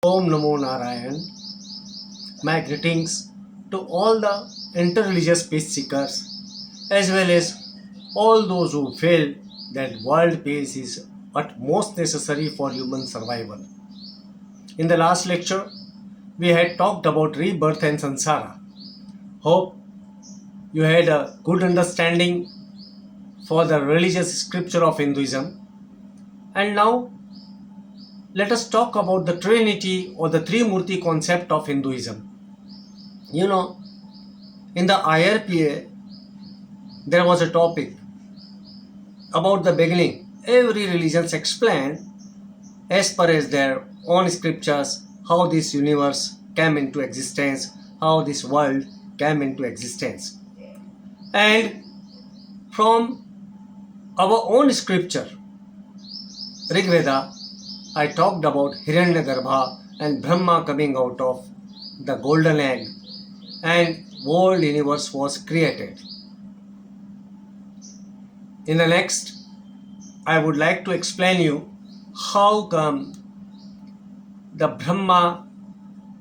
Om Namo Narayan. My greetings to all the interreligious peace seekers as well as all those who feel that world peace is utmost necessary for human survival. In the last lecture, we had talked about rebirth and samsara. Hope you had a good understanding for the religious scripture of Hinduism. And now let us talk about the Trinity or the Trimurti concept of Hinduism. You know, in the IRPA, there was a topic about the beginning. Every religion explained as per as their own scriptures how this universe came into existence, how this world came into existence. And from our own scripture, Rig Veda, I talked about Hiranyagarbha and Brahma coming out of the golden egg and world universe was created. In the next, I would like to explain you how come the Brahma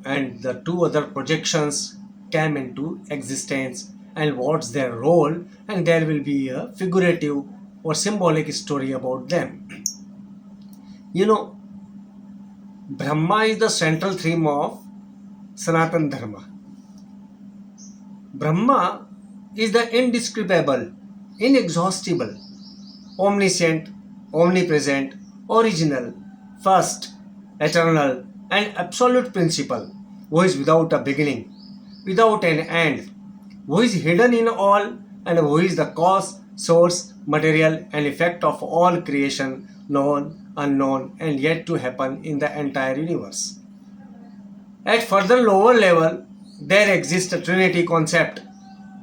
and the two other projections came into existence and what's their role, and there will be a figurative or symbolic story about them. You know, Brahma is the central theme of Sanatan Dharma. Brahma is the indescribable, inexhaustible, omniscient, omnipresent, original, first, eternal, and absolute principle, who is without a beginning, without an end, who is hidden in all, and who is the cause, source, material, and effect of all creation, known, unknown, and yet to happen in the entire universe. At further lower level, there exists a Trinity concept.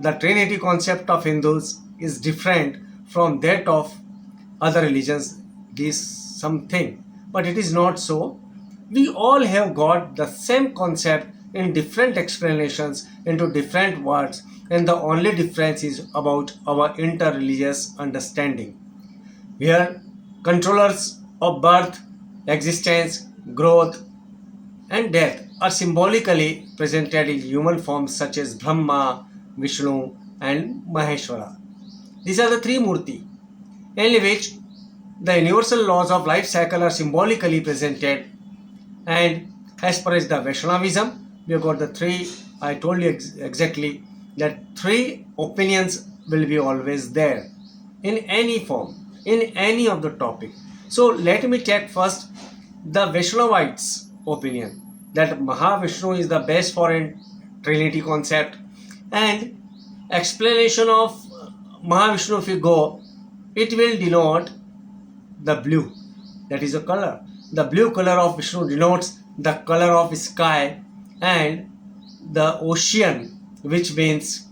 The Trinity concept of Hindus is different from that of other religions. This something, but it is not so. We all have got the same concept in different explanations into different words, and the only difference is about our interreligious understanding. Where controllers of birth, existence, growth, and death are symbolically presented in human forms such as Brahma, Vishnu, and Maheshwara. These are the three Murti, in which the universal laws of life cycle are symbolically presented. And as per as the Vaishnavism, we have got the three. I told you exactly that three opinions will be always there in any form, in any of the topic. So let me take first the Vaishnavites' opinion that Mahavishnu is the best for a Trinity concept, and explanation of Mahavishnu, if you go, it will denote the blue, that is a color. The blue color of Vishnu denotes the color of sky, and the ocean, which means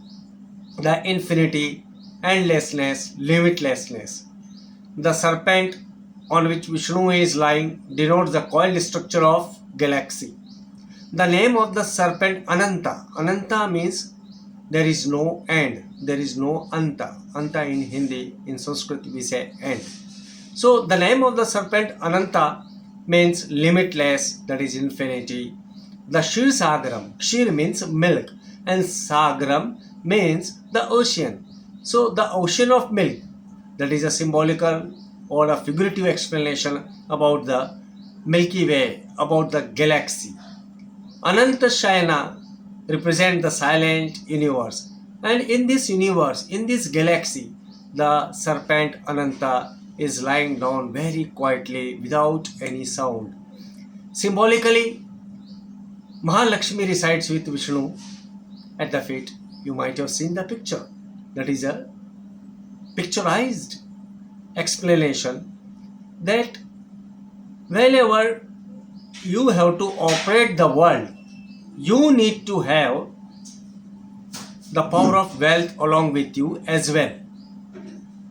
the infinity, endlessness, limitlessness. The serpent on which Vishnu is lying denotes the coiled structure of galaxy. The name of the serpent Ananta. Ananta means there is no end. There is no Anta. Anta in Hindi, in Sanskrit we say end. So the name of the serpent Ananta means limitless, that is infinity. The Shir Sagaram. Shir means milk and Sagaram means the ocean. So the ocean of milk, that is a symbolical or a figurative explanation about the Milky Way, about the galaxy. Ananta Shayana represent the silent universe. And in this universe, in this galaxy, the serpent Ananta is lying down very quietly without any sound. Symbolically, Mahalakshmi resides with Vishnu at the feet. You might have seen the picture. That is a picturized explanation that whenever you have to operate the world, you need to have the power of wealth along with you as well.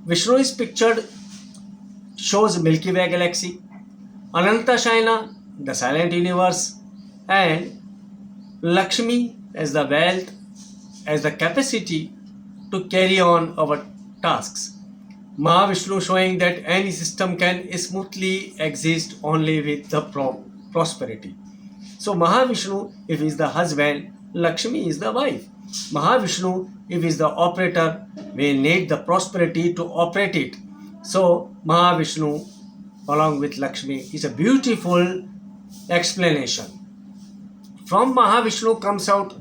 Vishnu is pictured, shows Milky Way galaxy, Ananta Shayana, the silent universe, and Lakshmi as the wealth, as the capacity to carry on our tasks. Mahavishnu showing that any system can smoothly exist only with the prosperity. So Mahavishnu, if he is the husband, Lakshmi is the wife. Mahavishnu, if he is the operator, we need the prosperity to operate it. So Mahavishnu along with Lakshmi is a beautiful explanation. From Mahavishnu comes out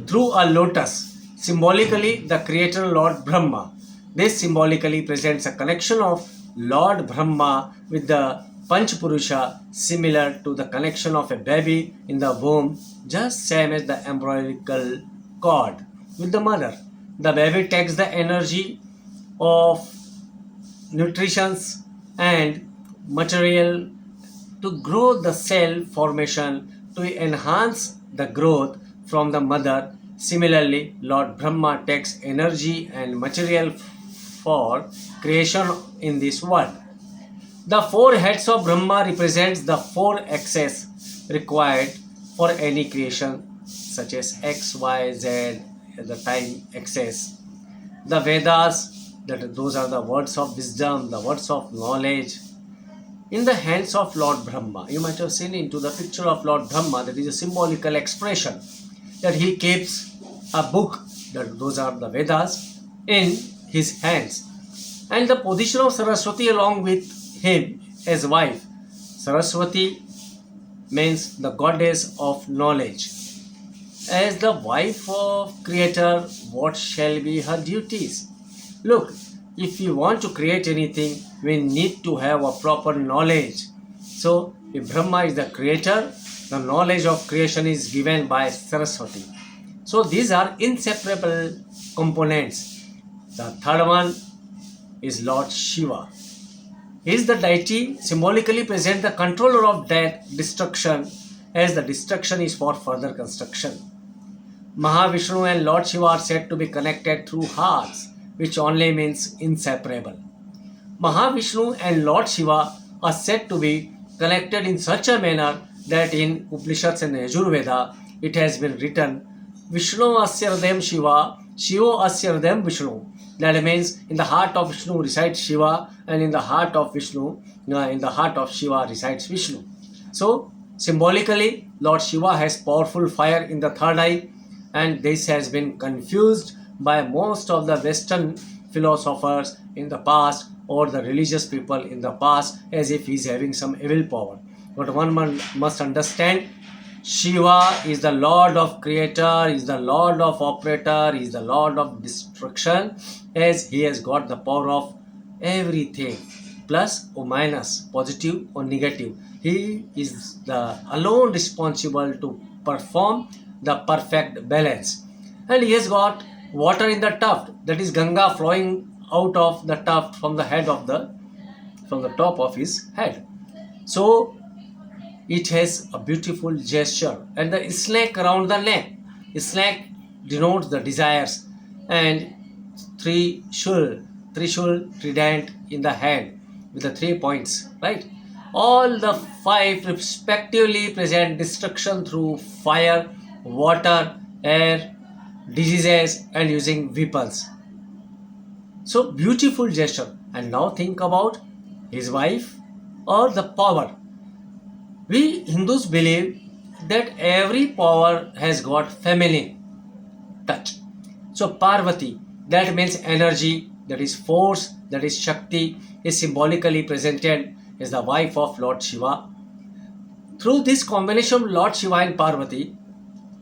through a lotus, symbolically the creator Lord Brahma. This symbolically presents a connection of Lord Brahma with the Panchpurusha, similar to the connection of a baby in the womb, just same as the umbilical cord with the mother. The baby takes the energy of nutritions and material to grow the cell formation to enhance the growth from the mother. Similarly, Lord Brahma takes energy and material for creation in this world. The four heads of Brahma represents the four axes required for any creation, such as X, Y, Z, the time axis. The Vedas, that those are the words of wisdom, the words of knowledge, in the hands of Lord Brahma. You might have seen into the picture of Lord Brahma, that is a symbolical expression that he keeps a book, that those are the Vedas, in his hands. And the position of Saraswati along with him as wife. Saraswati means the goddess of knowledge. As the wife of creator, what shall be her duties? Look, if you want to create anything, we need to have a proper knowledge. So, if Brahma is the creator, the knowledge of creation is given by Saraswati. So, these are inseparable components. The third one is Lord Shiva. He is the deity symbolically present the controller of death, destruction, as the destruction is for further construction. Mahavishnu and Lord Shiva are said to be connected through hearts, which only means inseparable. Mahavishnu and Lord Shiva are said to be connected in such a manner that in Upanishads and Yajurveda it has been written, Vishnu Asyardem Shiva, Shiva Asyardem Vishnu. That means in the heart of Vishnu resides Shiva, and in the heart of Vishnu, in the heart of Shiva resides Vishnu. So symbolically, Lord Shiva has powerful fire in the third eye, and this has been confused by most of the Western philosophers in the past or the religious people in the past as if he is having some evil power. But one must understand, Shiva is the Lord of Creator, is the Lord of Operator, is the Lord of Destruction, as he has got the power of everything, plus or minus, positive or negative. He is the alone responsible to perform the perfect balance. And he has got water in the tuft, that is Ganga flowing out of the tuft from the head of from the top of his head. So it has a beautiful gesture, and the snake around the neck. Snake denotes the desires, and Trishul trident in the hand with the 3 points, right? All the five respectively present destruction through fire, water, air, diseases, and using weapons. So beautiful gesture. And now think about his wife or the power. We Hindus believe that every power has got feminine touch. So Parvati, that means energy, that is force, that is Shakti, is symbolically presented as the wife of Lord Shiva. Through this combination of Lord Shiva and Parvati,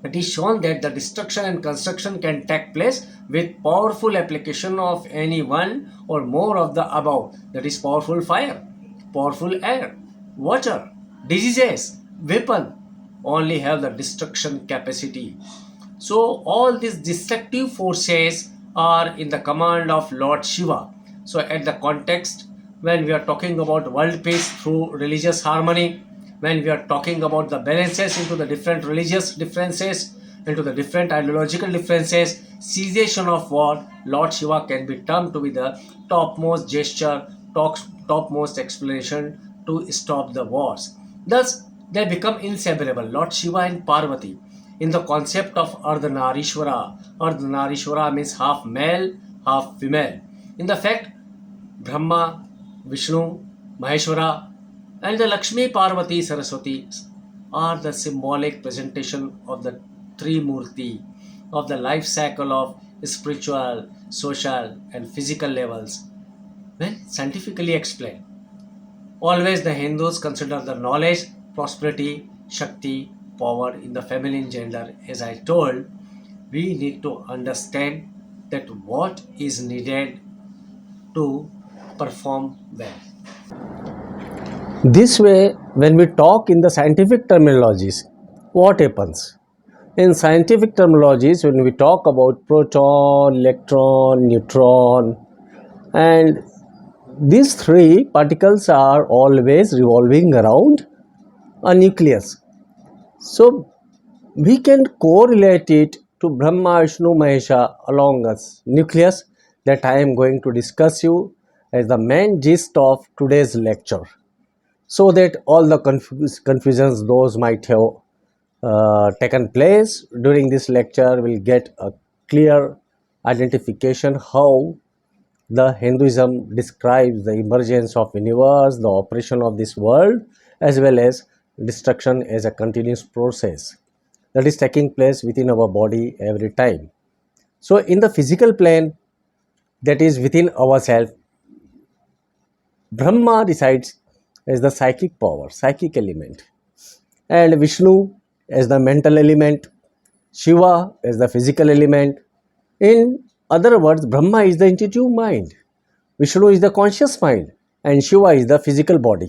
it is shown that the destruction and construction can take place with powerful application of any one or more of the above, that is powerful fire, powerful air, water, diseases, weapon, only have the destruction capacity. So all these destructive forces are in the command of Lord Shiva. So at the context, when we are talking about world peace through religious harmony, when we are talking about the balances into the different religious differences, into the different ideological differences, cessation of war, Lord Shiva can be termed to be the topmost gesture, topmost explanation to stop the wars. Thus, they become inseparable, Lord Shiva and Parvati. In the concept of Ardhanarishwara means half male, half female. In the fact, Brahma, Vishnu, Maheshwara, and the Lakshmi, Parvati, Saraswati are the symbolic presentation of the Trimurti, of the life cycle of spiritual, social, and physical levels. When scientifically explained, always the Hindus consider the knowledge, prosperity, Shakti, power in the feminine gender. As I told, we need to understand that what is needed to perform well. This way, when we talk in the scientific terminologies, what happens? In scientific terminologies, when we talk about proton, electron, neutron, and these three particles are always revolving around a nucleus. So we can correlate it to Brahma, Vishnu, Mahesha along a nucleus that I am going to discuss you as the main gist of today's lecture, so that all the confusions those might have taken place during this lecture will get a clear identification how the Hinduism describes the emergence of universe, the operation of this world, as well as destruction as a continuous process that is taking place within our body every time. So in the physical plane, that is within ourselves, Brahma resides as the psychic power, psychic element, and Vishnu as the mental element, Shiva as the physical element. In other words, Brahma is the intuitive mind, Vishnu is the conscious mind, and Shiva is the physical body.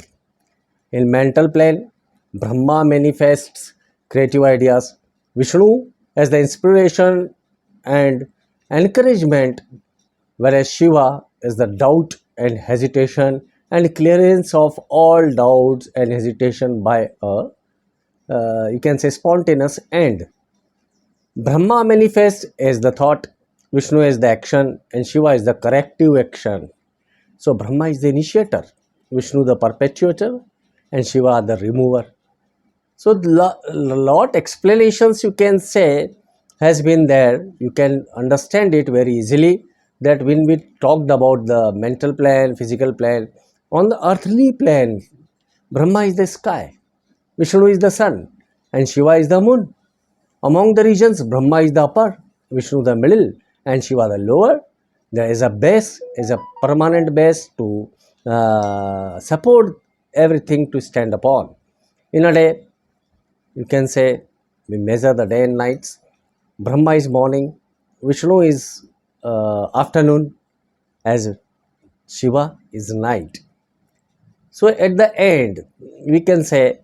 In mental plane, Brahma manifests creative ideas, Vishnu as the inspiration and encouragement, whereas Shiva is the doubt and hesitation and clearance of all doubts and hesitation by a you can say spontaneous end. Brahma manifests as the thought, Vishnu is the action, and Shiva is the corrective action. So Brahma is the initiator, Vishnu the perpetuator, and Shiva the remover. So lot explanations you can say has been there. You can understand it very easily that when we talked about the mental plane, physical plane, on the earthly plane, Brahma is the sky, Vishnu is the sun, and Shiva is the moon. Among the regions, Brahma is the upper, Vishnu the middle, and Shiva the lower. There is a base, is a permanent base to support everything to stand upon. In a day, you can say we measure the day and nights. Brahma is morning, Vishnu is afternoon, as Shiva is night. So at the end, we can say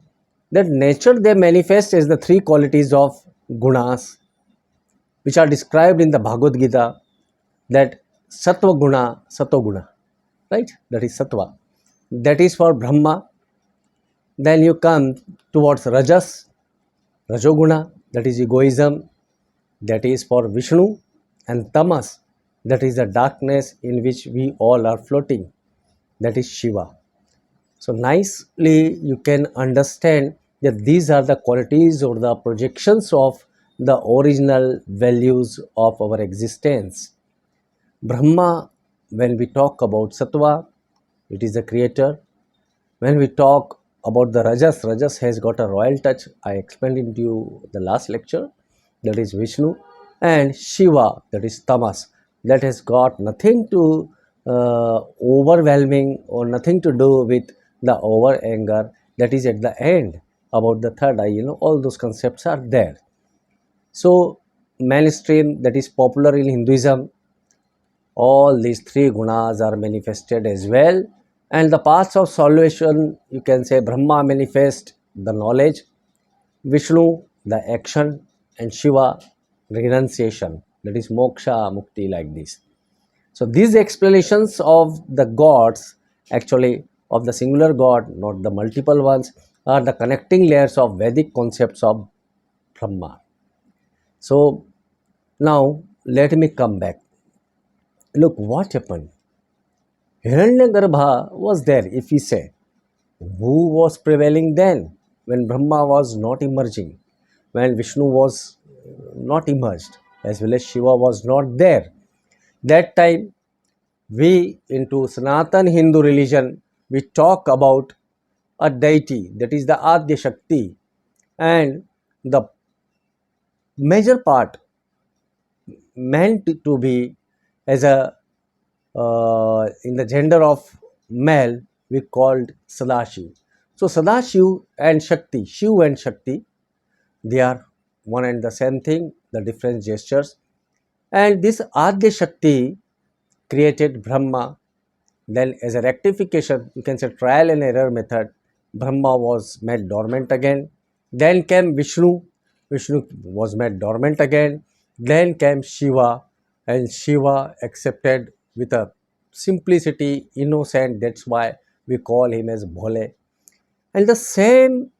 that nature they manifest as the three qualities of gunas, which are described in the Bhagavad Gita, that sattva guna, sato guna, right? That is sattva. That is for Brahma. Then you come towards rajas, rajoguna, that is egoism, that is for Vishnu, and tamas, that is the darkness in which we all are floating, that is Shiva. So nicely you can understand that these are the qualities or the projections of the original values of our existence. Brahma, when we talk about Sattva, it is the creator. When we talk about the Rajas, Rajas has got a royal touch. I explained it to you the last lecture. That is Vishnu. And Shiva, that is Tamas. That has got nothing to overwhelming or nothing to do with the over anger. That is at the end about the third eye. All those concepts are there. So, mainstream that is popular in Hinduism, all these three gunas are manifested as well, and the paths of solution, you can say Brahma manifest the knowledge, Vishnu the action, and Shiva renunciation, that is moksha, mukti, like this. So these explanations of the gods, actually of the singular god, not the multiple ones, are the connecting layers of Vedic concepts of Brahma. So now let me come back. Look what happened. Hiranyagarbha was there, if we say. Who was prevailing then, when Brahma was not emerging, when Vishnu was not emerged, as well as Shiva was not there? That time, we into Sanatan Hindu religion, we talk about a deity, that is the Adya Shakti, and the major part meant to be as a in the gender of male we called Sadashiv. So Sadashiv and Shakti, Shiv and Shakti, they are one and the same thing, the different gestures. And this Adya Shakti created Brahma. Then, as a rectification, you can say trial and error method, Brahma was made dormant again. Then came Vishnu, Vishnu was made dormant again. Then came Shiva, and Shiva accepted with a simplicity, innocent. That's why we call him as Bhole. And the same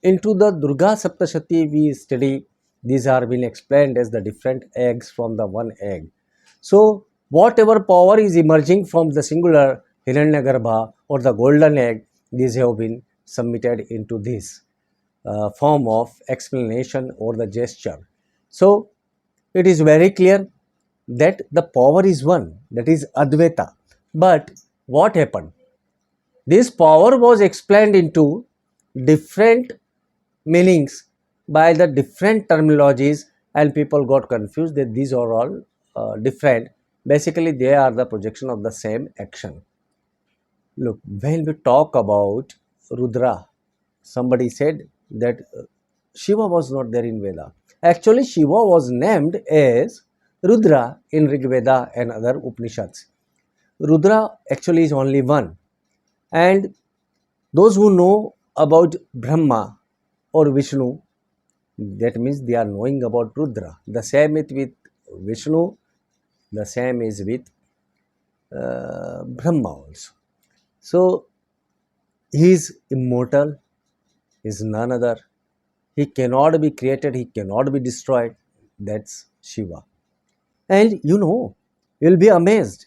into the Durga Saptashati we study, these are being explained as the different eggs from the one egg. So whatever power is emerging from the singular Hiranyagarbha or the golden egg, these have been submitted into this form of explanation or the gesture. So it is very clear that the power is one, that is Advaita. But what happened? This power was explained into different meanings by the different terminologies, and people got confused that these are all different. Basically, they are the projection of the same action. Look, when we talk about Rudra, somebody said that Shiva was not there in Veda. Actually, Shiva was named as Rudra in Rig Veda and other Upanishads. Rudra actually is only one, and those who know about Brahma or Vishnu, that means they are knowing about Rudra. The same is with Vishnu, the same is with Brahma also. So he is immortal, he is none other. He cannot be created, he cannot be destroyed. That's Shiva. And you'll be amazed.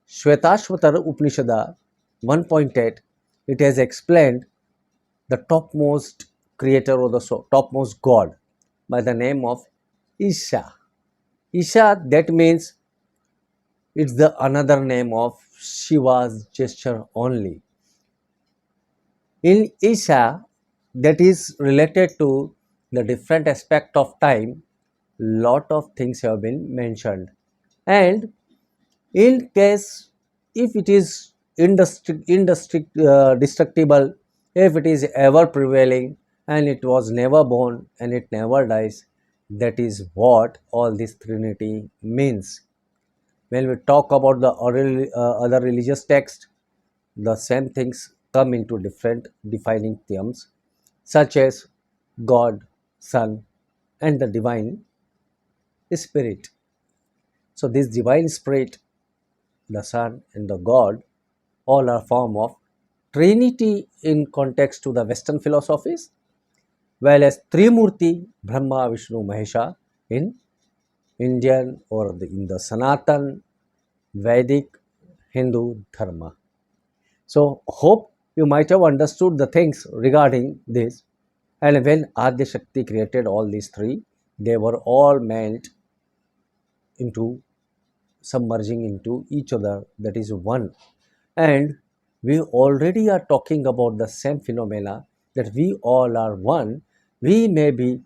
Shvetashvatara Upanishada 1.8, it has explained the topmost creator or the topmost god by the name of Isha. Isha, that means it's the another name of Shiva's gesture only. In Isha, that is related to the different aspect of time, lot of things have been mentioned. And in case if it is destructible, if it is ever prevailing and it was never born and it never dies, that is what all this trinity means. When we talk about the other religious text, the same things come into different defining terms such as God, Son, and the divine spirit. So this divine spirit, the Son and the God, all are form of Trinity in context to the Western philosophies, while as Trimurti, Brahma, Vishnu, Mahesha in Indian or in the Sanatan Vedic Hindu dharma. So hope you might have understood the things regarding this. And when Adya Shakti created all these three, they were all meant into submerging into each other, that is one. And we already are talking about the same phenomena, that we all are one. We may be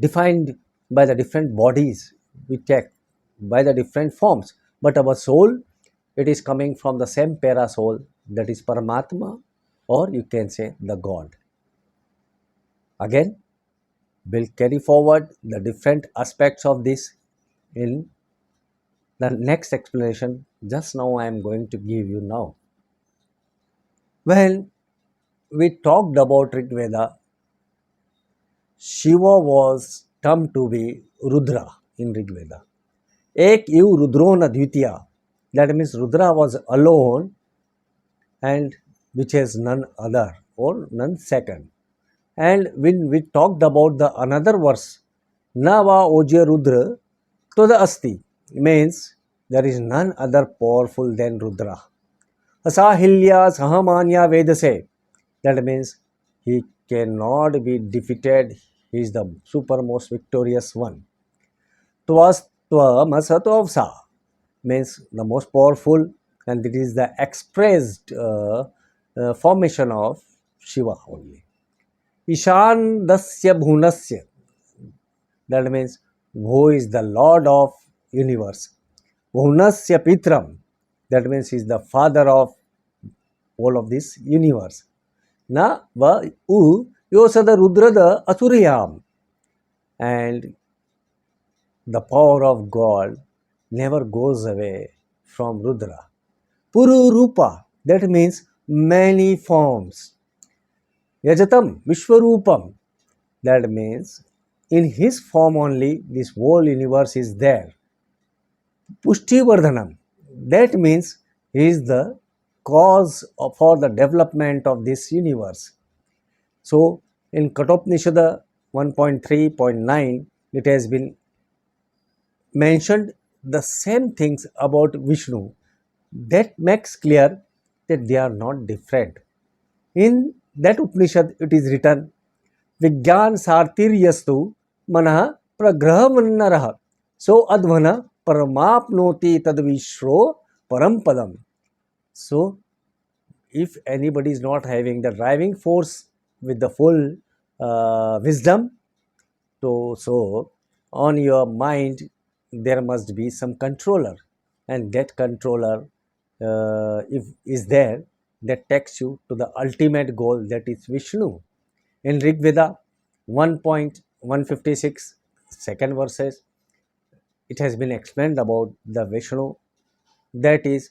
defined by the different bodies we take, by the different forms, but our soul, it is coming from the same para soul, that is Paramatma, or you can say the God. Again, we'll carry forward the different aspects of this in the next explanation. Just now I am going to give you now. When we talked about Rig Veda, Shiva was termed to be Rudra in Rig Veda. Ek iv Rudro na Dvitiya. That means Rudra was alone and which has none other or none second. And when we talked about the another verse, Nava Oje Rudra to the Asti, means there is none other powerful than Rudra. Asahilya Sahamanya Vedase. That means he cannot be defeated. He is the supermost victorious one. Tvastva Masatovsa means the most powerful, and it is the expressed formation of Shiva only. Ishandasya Bhunasya. That means who is the Lord of universe. Bhunasya Pitram. That means he is the father of all of this universe. Na va u yosada rudrada asuriyam. And the power of God never goes away from Rudra. Puru Rupa, that means many forms. Yajatam Vishwarupam, that means in his form only this whole universe is there. Pushti Vardhanam, that means he is the cause for the development of this universe. So in Katopnishada 1.3.9, it has been mentioned the same things about Vishnu. That makes clear that they are not different. In that Upanishad, it is written, Vigyan Sartiryastu Manah Pragrahamanaraha So Advana Paramapnoti Tadvishro Parampadam. So, if anybody is not having the driving force with the full wisdom, so on your mind there must be some controller, and that controller if is there, that takes you to the ultimate goal, that is Vishnu. In Rig Veda 1.156 second verses, it has been explained about the Vishnu, that is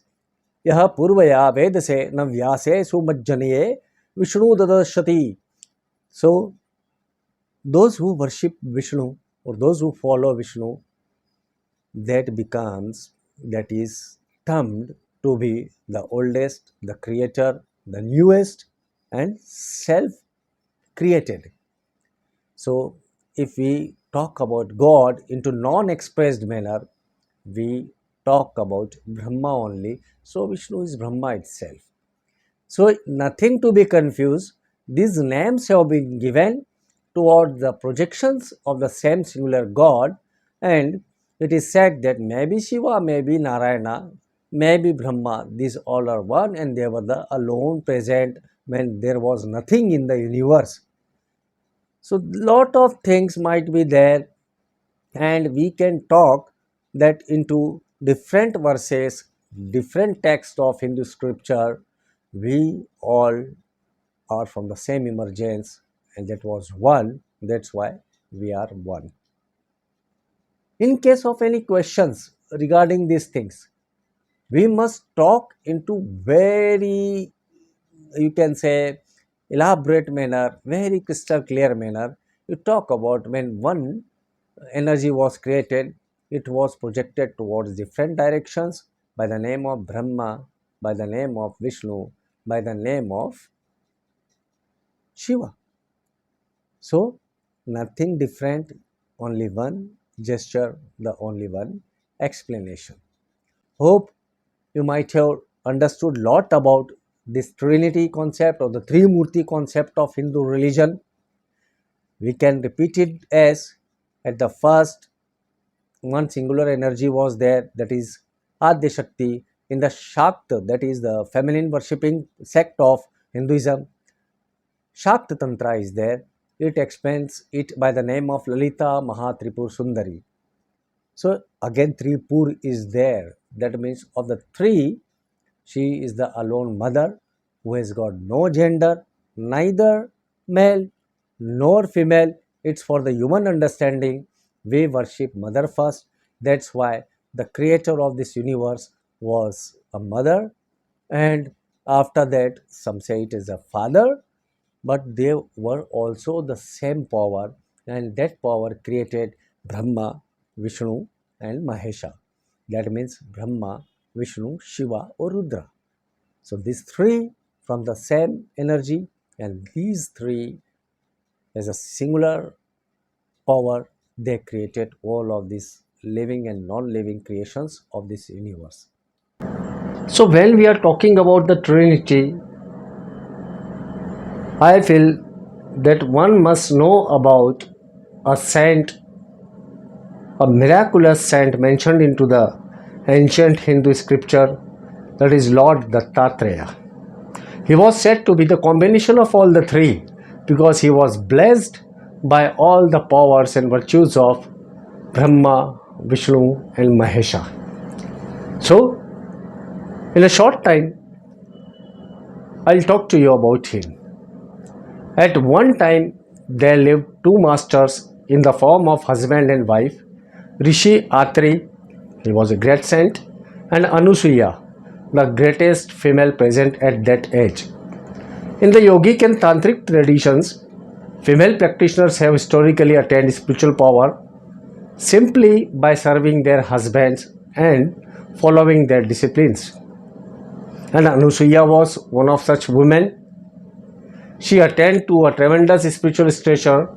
यह पूर्वया वेद से न व्यासे सुमज्जनिये Vishnu ददर्शति. So those who worship Vishnu or those who follow Vishnu, that is termed to be the oldest, the creator, the newest, and self created. So if we talk about God into non-expressed manner, we talk about Brahma only. So Vishnu is Brahma itself. So nothing to be confused. These names have been given toward the projections of the same singular God, and it is said that maybe Shiva, maybe Narayana, maybe Brahma, these all are one, and they were the alone present when there was nothing in the universe. So lot of things might be there, and we can talk that into different verses, different texts of Hindu scripture. We all are from the same emergence, and that was one. That's why we are one. In case of any questions regarding these things, we must talk into very, you can say, elaborate manner, very crystal clear manner. You talk about when one energy was created, it was projected towards different directions by the name of Brahma, by the name of Vishnu, by the name of Shiva. So nothing different, only one gesture, the only one explanation. Hope you might have understood lot about this Trinity concept or the Trimurti concept of Hindu religion. We can repeat it as at the first one singular energy was there, that is Adya Shakti. In the Shakta, that is the feminine worshipping sect of Hinduism, Shakta Tantra is there. It explains it by the name of Lalita Mahatripur Sundari. So again Tripur is there. That means of the three, she is the alone mother who has got no gender, neither male nor female. It's for the human understanding. We worship mother first. That's why the creator of this universe was a mother, and after that some say it is a father, but they were also the same power, and that power created Brahma, Vishnu, and Mahesha. That means Brahma, Vishnu, Shiva, or Rudra. So these three from the same energy, and these three as a singular power, they created all of these living and non-living creations of this universe. So when we are talking about the Trinity, I feel that one must know about a saint, a miraculous saint mentioned into the ancient Hindu scripture, that is Lord Dattatreya. He was said to be the combination of all the three, because he was blessed by all the powers and virtues of Brahma, Vishnu, and Mahesha. So, in a short time, I'll talk to you about him. At one time, there lived two masters in the form of husband and wife, Rishi Atri, he was a great saint, and Anusuya, the greatest female present at that age. In the yogic and tantric traditions, female practitioners have historically attained spiritual power simply by serving their husbands and following their disciplines. And Anusuya was one of such women. She attained to a tremendous spiritual stature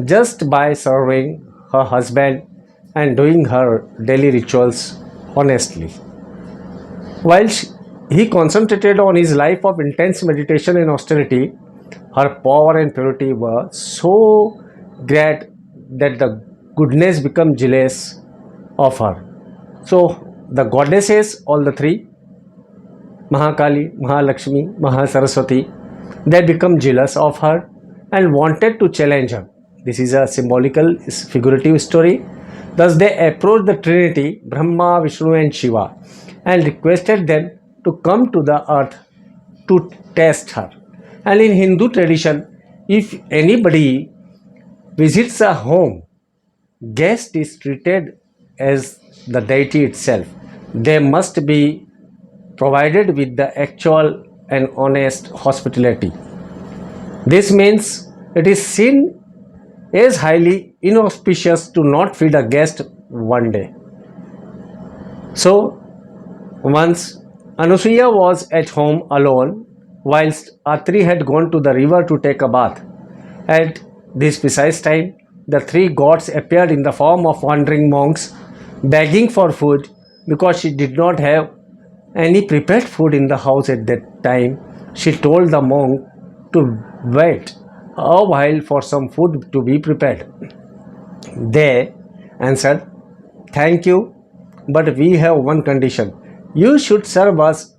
just by serving her husband and doing her daily rituals honestly. While he concentrated on his life of intense meditation and austerity, her power and purity were so great that the goodness became jealous of her. So the goddesses, all the three, Mahakali, Mahalakshmi, Mahasaraswati, they become jealous of her and wanted to challenge her. This is a symbolical, figurative story. Thus they approached the Trinity, Brahma, Vishnu and Shiva, and requested them to come to the earth to test her. And in Hindu tradition, if anybody visits a home, guest is treated as the deity itself. They must be provided with the actual and honest hospitality. This means it is seen as highly inauspicious to not feed a guest one day. So, once Anusuya was at home alone, whilst Atri had gone to the river to take a bath. At this precise time, the three gods appeared in the form of wandering monks, begging for food because she did not have any prepared food in the house at that time. She told the monk to wait a while for some food to be prepared. They answered, "Thank you, but we have one condition. You should serve us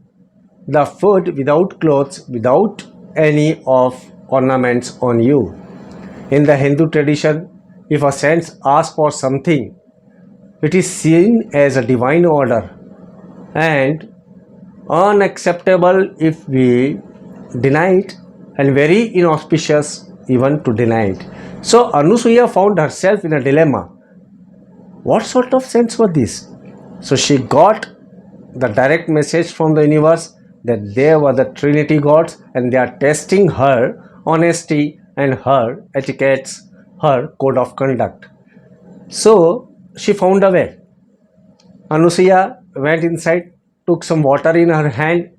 the food without clothes, without any of ornaments on you." In the Hindu tradition, if a saint asks for something, it is seen as a divine order and unacceptable if we deny it, and very inauspicious even to deny it. So Anusuya found herself in a dilemma. What sort of saints were these? So she got the direct message from the universe that they were the Trinity gods and they are testing her honesty and her etiquettes, her code of conduct. So she found a way. Anusuya went inside, took some water in her hand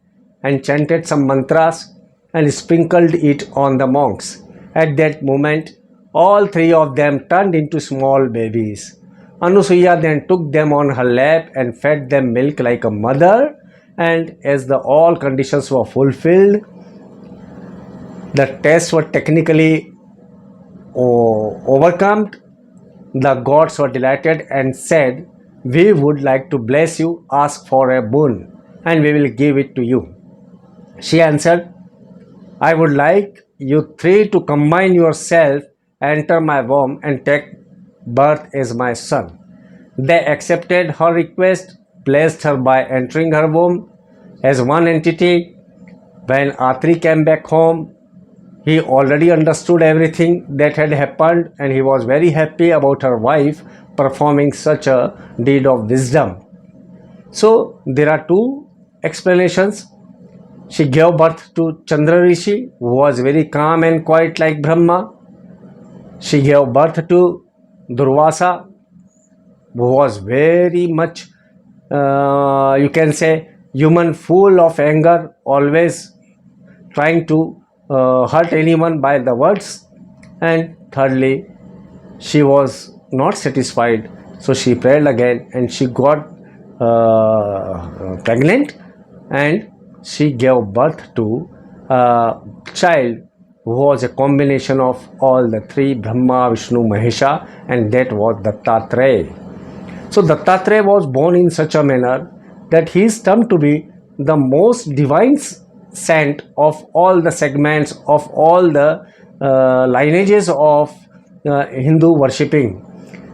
and chanted some mantras and sprinkled it on the monks. At that moment, all three of them turned into small babies. Anusuya then took them on her lap and fed them milk like a mother, and as the all conditions were fulfilled, the tests were technically overcome. The gods were delighted and said, "We would like to bless you, ask for a boon, and we will give it to you." She answered, "I would like you three to combine yourself, enter my womb, and take birth as my son." They accepted her request, blessed her by entering her womb as one entity. When Atri came back home, he already understood everything that had happened and he was very happy about her wife performing such a deed of wisdom. So there are two explanations. She gave birth to Chandra Rishi, who was very calm and quiet like Brahma. She gave birth to Durvasa, who was very much, you can say, human, full of anger, always trying to hurt anyone by the words. And thirdly, she was not satisfied, so she prayed again and she got pregnant and she gave birth to a child who was a combination of all the three, Brahma, Vishnu, Mahesha, and that was Dattatreya. So Dattatreya was born in such a manner that he is termed to be the most divine saint of all the segments, of all the lineages of Hindu worshipping,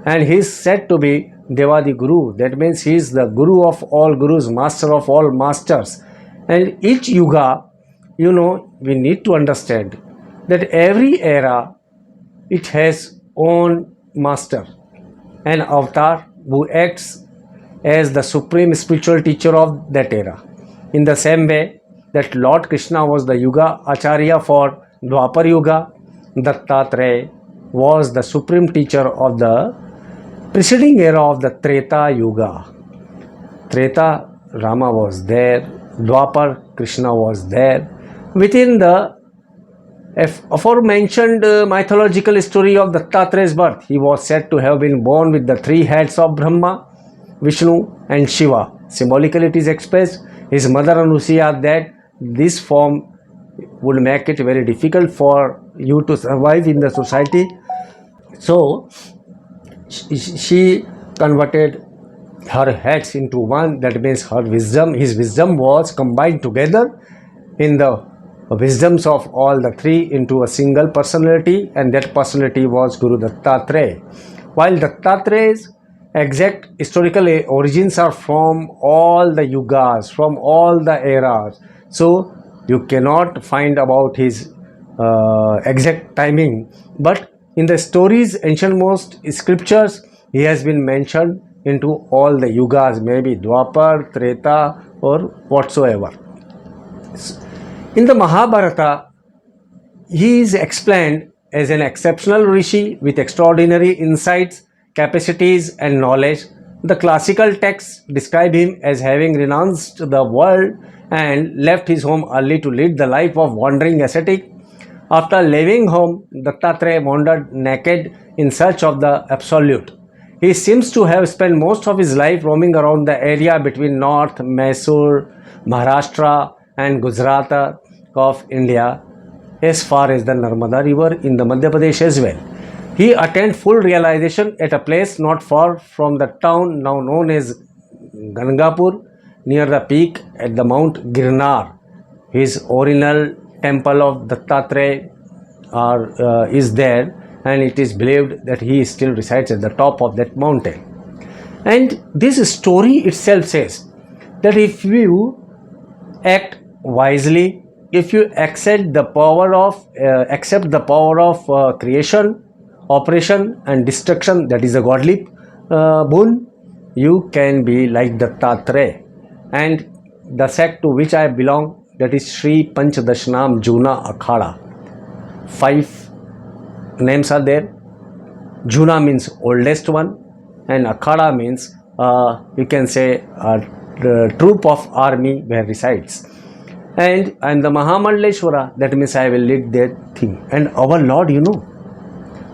and he is said to be Devadi Guru. That means he is the Guru of all Gurus, Master of all Masters. And each yuga, we need to understand that every era it has own master, an avatar who acts as the supreme spiritual teacher of that era. In the same way that Lord Krishna was the Yuga Acharya for Dwapar Yuga, Dattatreya was the supreme teacher of the preceding era of the Treta Yuga. Treta, Rama was there, Dwapar, Krishna was there. Within the aforementioned mythological story of Dattatreya's birth, he was said to have been born with the three heads of Brahma, Vishnu, and Shiva. Symbolically, it is expressed his mother Anusuya that this form would make it very difficult for you to survive in the society. So, she converted her heads into one. That means his wisdom was combined together in the wisdoms of all the three into a single personality, and that personality was Guru Dattatreya. While Dattatreya's exact historical origins are from all the yugas, from all the eras, so you cannot find about his exact timing, but in the stories, ancient most scriptures, he has been mentioned into all the yugas, maybe Dwapar, Treta, or whatsoever. In the Mahabharata, he is explained as an exceptional rishi with extraordinary insights, capacities, and knowledge. The classical texts describe him as having renounced the world and left his home early to lead the life of wandering ascetic. After leaving home, Dattatreya wandered naked in search of the Absolute. He seems to have spent most of his life roaming around the area between North, Mysore, Maharashtra, and Gujarat of India, as far as the Narmada River in the Madhya Pradesh as well. He attained full realization at a place not far from the town now known as Gangapur, near the peak at the Mount Girnar. His original temple of Dattatreya is there, and it is believed that he still resides at the top of that mountain. And this story itself says that if you act wisely, if you accept the power of creation, operation, and destruction, that is a godly boon, you can be like Dattatreya. And the sect to which I belong, that is Sri Panchadashnam Juna Akhada. 5 names are there. Juna means oldest one, and Akhada means you can say the troop of army where resides. And I am the Mahamandleshwara, that means I will lead that thing. And our Lord,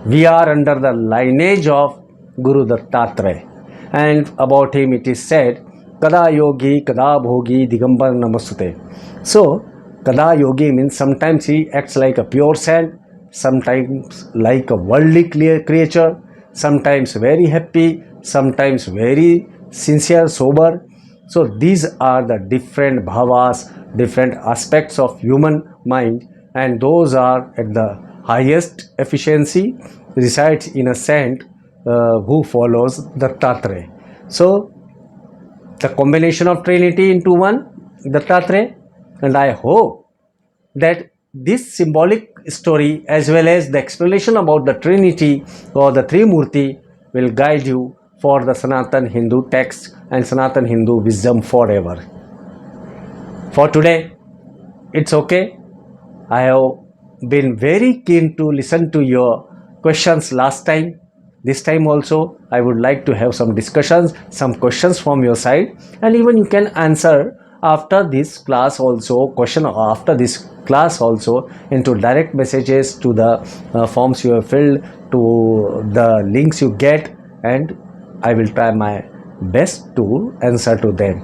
we are under the lineage of Guru Dattatreya. And about him it is said, Kada Yogi, Kada Bhogi, Digambar Namasute. So, Kada Yogi means sometimes he acts like a pure sand, sometimes like a worldly creature, sometimes very happy, sometimes very sincere, sober. So these are the different bhavas, different aspects of human mind, and those are at the highest efficiency resides in a saint who follows Dattatreya. So the combination of Trinity into one, Dattatreya, and I hope that this symbolic story as well as the explanation about the Trinity or the Trimurti will guide you for the Sanatan Hindu text and Sanatan Hindu wisdom forever. For today, it's okay. I have been very keen to listen to your questions last time. This time also, I would like to have some discussions, some questions from your side, and even you can answer after this class also, question after this class also into direct messages to the forms you have filled, to the links you get, and I will try my best to answer to them.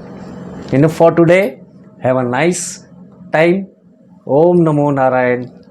Enough for today. Have a nice time. Om Namo Narayan.